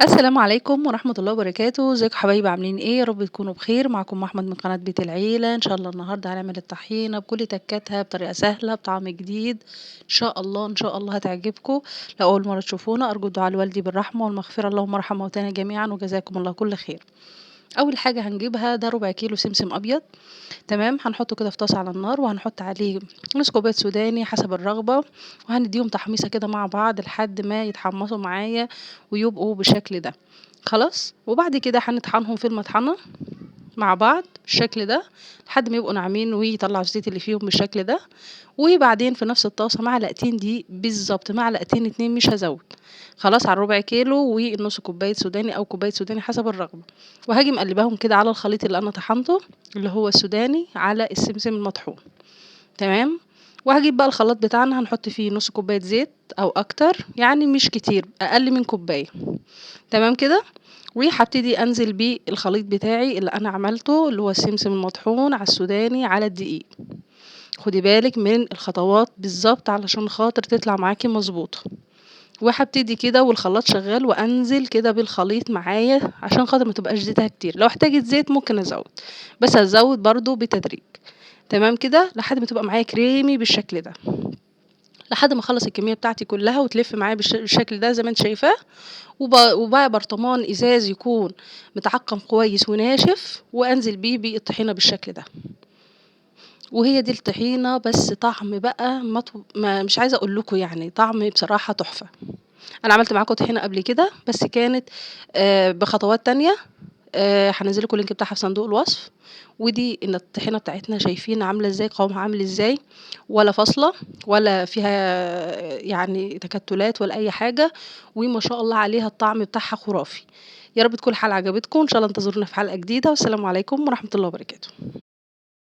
السلام عليكم ورحمة الله وبركاته، ازيكم حبايبي عاملين إيه؟ يا رب تكونوا بخير، معاكم أحمد من قناة بيت العيلة، إن شاء الله النهارده هنعمل الطحينة بكل تكاتها بطريقة سهلة بطعم جديد، إن شاء الله، إن شاء الله هتعجبكم، لو أول مرة تشوفونا أرجو الدعاء لوالدي بالرحمة والمغفرة، اللهم ارحم موتانا جميعًا وجزاكم الله كل خير. أول حاجة هنجيبها ده ربع كيلو سمسم أبيض، تمام، هنحطه كده في طاسة على النار وهنحط عليه نص كوباية سوداني حسب الرغبة، وهنديهم تحميصة كده مع بعض لحد ما يتحمصوا معايا ويبقوا بالشكل ده. خلاص، وبعد كده هنطحنهم في المطحنة مع بعض بالشكل ده لحد ما يبقوا ناعمين ويطلّعوا الزيت اللي فيهم بالشكل ده، وبعدين في نفس الطاسة معلقتين دقيق بالضبط، معلقتين 2 مش هازوّد، خلاص على الربع كيلو والنص كوباية سوداني أو كوباية سوداني حسب الرغبة، وهاجي مقلّباهم كده على الخليط اللي أنا طحنته، اللي هو السوداني على السمسم المطحون، تمام، وهاجيب بقى الخلاط بتاعنا هنحط فيه نص كوباية زيت أو أكتر، يعني مش كتير، أقل من كوباية، تمام كده؟ وهابتدي أنزل بيه الخليط بتاعي اللي أنا عملته، اللي هو السمسم المطحون على السوداني على الدقيق، خدي بالِك من الخطوات بالضبط علشان خاطر تطلع معاكِ مضبوطة، وهابتدي كده والخلاط شغال وأنزل كده بالخليط معايا عشان خاطر ما تبقاش زيتها كتير، لو احتاجت زيت ممكن أزوّد، بس هازوّد برضه بالتدريج، تمام كده؟ لحد ما تبقى معايا كريمي بالشكل ده. لحد ما أخلّص الكمية بتاعتي كلّها وتلِف معايا بالشكل ده زي ما أنتِ شايفاه، وبقى برطمان إزاز يكون متعقّم كويس وناشف، وأنزل بيه بالطحينة بالشكل ده. وهي دي الطحينة بس طعم بقى ما مش عايزة أقول لكم يعني طعم بصراحة تحفة. أنا عملت معاكم طحينة قبل كده بس كانت بخطوات تانية، هانزّل لكم اللينك بتاعها في صندوق الوصف، ودي إن الطحينة بتاعتنا شايفين عاملة إزاي، قوامها عامل إزاي، ولا فاصلة ولا فيها يعني تكتلات ولا أي حاجة، وما شاء الله عليها الطعم بتاعها خرافي. يا رب تكون الحلقة عجبتكم، إن شاء الله انتظرونا في حلقة جديدة، والسلام عليكم ورحمة الله وبركاته.